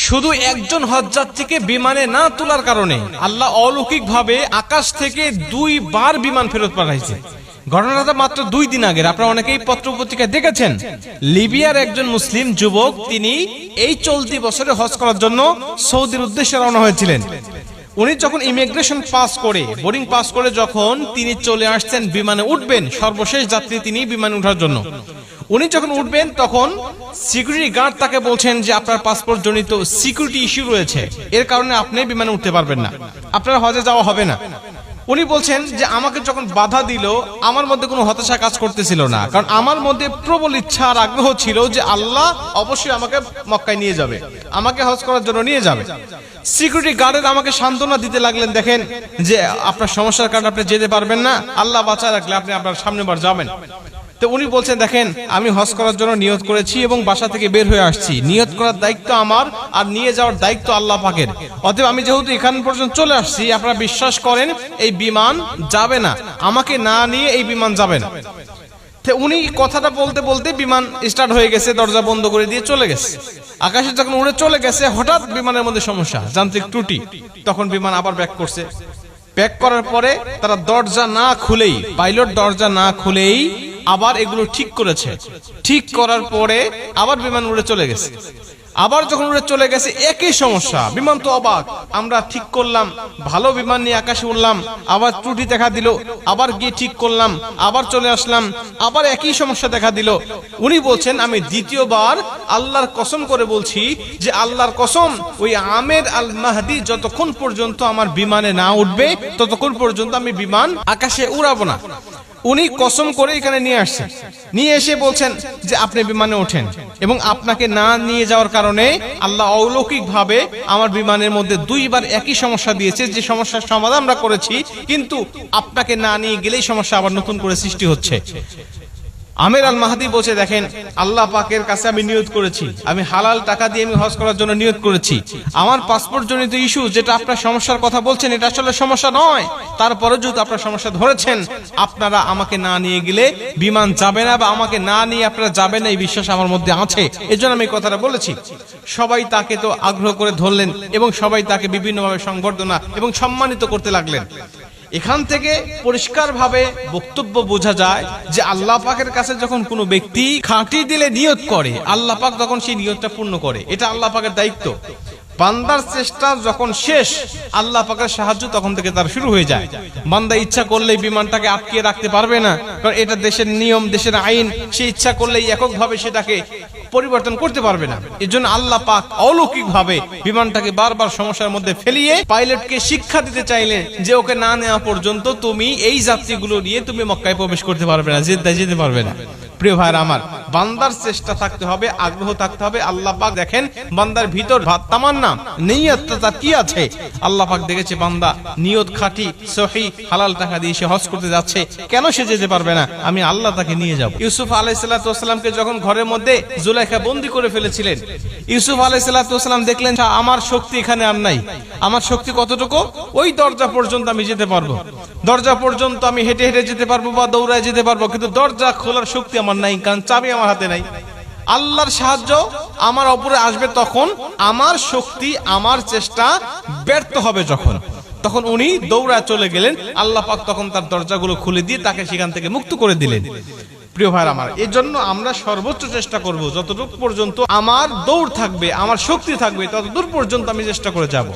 শুধু একজন হজযাত্রীকে বিমানে না তোলার কারণে আল্লাহ অলৌকিকভাবে আকাশ থেকে 2 বার বিমান ফেরত পাঠাইছে। ঘটনাটা মাত্র 2 দিন আগের। আপনারা অনেকেই পত্র পত্রিকায় দেখেছেন, লিবিয়ার একজন মুসলিম যুবক তিনি এই চলতি বছরে হজ করার জন্য সৌদির উদ্দেশ্যে রওনা হয়েছিলেন। উনি যখন ইমিগ্রেশন পাস করে, বোর্ডিং পাস করে যখন তিনি চলে আসছেন বিমানে উঠবেন, সর্বশেষ যাত্রী তিনি বিমানে ওঠার জন্য, উনি যখন উঠবেন তখন সিকিউরিটি গার্ড তাকে বলছেন যে আপনার পাসপোর্ট জনিত সিকিউরিটি ইস্যু রয়েছে, এর কারণে আপনি বিমানে উঠতে পারবেন না, আপনার হজে যাওয়া হবে না। উনি বলছেন যে আমাকে যখন বাধা দিল আমার মধ্যে কোনো হতাশা কাজ করতেছিল না, কারণ আমার মধ্যে প্রবল ইচ্ছা আর আগ্রহ ছিল যে আল্লাহ অবশ্যই আমাকে মক্কায় নিয়ে যাবে, আমাকে হজ করার জন্য নিয়ে যাবে। সিকিউরিটি গার্ডের আমাকে সান্ত্বনা দিতে লাগলেন, দেখেন যে আপনার সমস্যার কারণে আপনি যেতে পারবেন না, আল্লাহ বাঁচায় রাখলে আপনি আপনার সামনেবার যাবেন। তো উনি বলছেন দেখেন আমি হজ করার জন্য নিয়ত করেছি এবং বাসা থেকে বের হয়ে আসছি, নিয়ত করার দায়িত্ব আমার আর নিয়ে যাওয়ার দায়িত্ব আল্লাহ পাকের, অতএব আমি যেহেতু এখান পর্যন্ত চলে আসছি, আপনারা বিশ্বাস করেন এই বিমান যাবে না, আমাকে না নিয়ে এই বিমান যাবে না। উনি কথাটা বলতে বলতে বিমান স্টার্ট হয়ে গেছে, দরজা বন্ধ করে দিয়ে চলে গেছে। আকাশে যখন উড়ে চলে গেছে হঠাৎ বিমানের মধ্যে সমস্যা, যান্ত্রিক ত্রুটি, তখন বিমান আবার ব্যাক করছে। ব্যাক করার পরে তারা দরজা না খুলেই, পাইলট দরজা না খুলেই আবার এগুলো ঠিক করেছে। ঠিক করার পরে আবার বিমান উড়ে চলে গেছে। আবার যখন উড়ে চলে গেছে একই সমস্যা, বিমান তো অবাক, আমরা ঠিক করলাম, ভালো বিমান নিয়ে আকাশে উড়লাম, আবার ত্রুটি দেখা দিল, আবার গিয়ে ঠিক করলাম, আবার চলে আসলাম, আবার একই সমস্যা দেখা দিল। উনি বলছেন আমি দ্বিতীয়বার আল্লাহর কসম করে বলছি যে আল্লাহর কসম ওই আমের আল মাহদি যতক্ষণ পর্যন্ত আমার বিমানে না উঠবে ততক্ষণ পর্যন্ত আমি বিমান আকাশে উড়াবো না। উনি কসম করে এখানে নিয়ে আসছেন, নিয়ে এসে বলছেন যে আপনি বিমানে ওঠেন, এবং আপনাকে না নিয়ে যাওয়ার কারণে আল্লাহ অলৌকিকভাবে আমার বিমানের মধ্যে 2 বার একই সমস্যা দিয়েছে, যে সমস্যার সমাধান আমরা করেছি, কিন্তু আপনাকে না নিয়ে গেলেই সমস্যা আবার নতুন করে সৃষ্টি হচ্ছে। আমের আল মাহদি বলছে দেখেন আল্লাহ পাকের কাছে আমি নিয়ত করেছি, আমি হালাল টাকা দিয়ে আমি হজ করার জন্য নিয়ত করেছি, আমার পাসপোর্ট জনিত ইস্যু যেটা আপনার সমস্যার কথা বলছেন এটা আসলে সমস্যা নয়, তারপরে যদি আপনার সমস্যা ধরেছেন আপনারা আমাকে না নিয়ে গেলে বিমান যাবে না, বা আমাকে না নিয়ে আপনারা যাবেন না, এই বিশ্বাস আমার মধ্যে আছে, এজন্য আমি কথাটা বলেছি। সবাই তাকে তো আগ্রহ করে ধরলেন এবং সবাই তাকে বিভিন্নভাবে সংবর্ধনা এবং সম্মানিত করতে লাগলেন। এখান থেকে পরিষ্কারভাবে বক্তব্য বোঝা যায় যে আল্লাহ পাকের কাছে যখন কোনো ব্যক্তি খাঁটি দিলে নিয়ত করে, আল্লাহ পাক তখন সেই নিয়তটা পূর্ণ করে, এটা আল্লাহ পাকের দায়িত্ব। বান্দার চেষ্টা যখন শেষ, আল্লাহ পাকের সাহায্য তখন থেকে তার শুরু হয়ে যায়। বান্দা ইচ্ছা করলেই বিমানটাকে আটকে রাখতে পারবে না, কারণ এটা দেশের নিয়ম, দেশের আইন, সে ইচ্ছা করলেই এককভাবে সেটাকে পরিবর্তন করতে পারবে না। এজন্য আল্লাহ পাক অলৌকিকভাবে বিমানটাকে বারবার সমস্যার মধ্যে ফেলিয়ে পাইলটকে শিক্ষা দিতে চাইলেন যে ওকে না নেওয়া পর্যন্ত তুমি এই যাত্রীগুলো নিয়ে তুমি মক্কায় প্রবেশ করতে পারবে না, যেতে পারবে না। প্রিয় ভাইরা আমার, বান্দার চেষ্টা থাকতে হবে, আগ্রহ থাকতে হবে। আল্লাহ পাক দেখেন বান্দার ভিতর তামান্না নিয়তটা তার কি আছে, আল্লাহ পাক দেখেছে বান্দা নিয়ত খাঁটি সহি হালাল টাকা দিয়ে সে হজ করতে যাচ্ছে, কেন সে যেতে পারবে না, আমি আল্লাহ তাকে নিয়ে যাব। ইউসুফ আলাইহিস সালামকে যখন ঘরের মধ্যে জুলাইখা বন্দী করে ফেলেছিলেন, ইউসুফ আলাইহিস সালাম দেখলেন আমার শক্তি এখানে আর নাই, আমার শক্তি কতটুকু, ওই দরজা পর্যন্ত আমি যেতে পারবো, দরজা পর্যন্ত আমি হেঁটে হেঁটে যেতে পারবো বা দৌড়ায় যেতে পারবো, কিন্তু দরজা খোলার শক্তি আমার নাই, কারণ চাবি আমার হাতে নাই। আল্লাহর সাহায্য আমার উপরে আসবে তখন, আমার শক্তি আমার চেষ্টা ব্যর্থ হবে যখন, তখন উনি দৌড়া চলে গেলেন। আল্লাহ পাক তখন তার দরজাগুলো খুলে দিয়ে তাকে সেখান থেকে মুক্ত করে দিলেন। প্রিয় ভাইরা আমার, এই জন্য আমরা সর্বোচ্চ চেষ্টা করব, যতটুকু পর্যন্ত আমার দৌড় থাকবে, আমার শক্তি থাকবে, ততদূর পর্যন্ত আমি চেষ্টা করে যাব।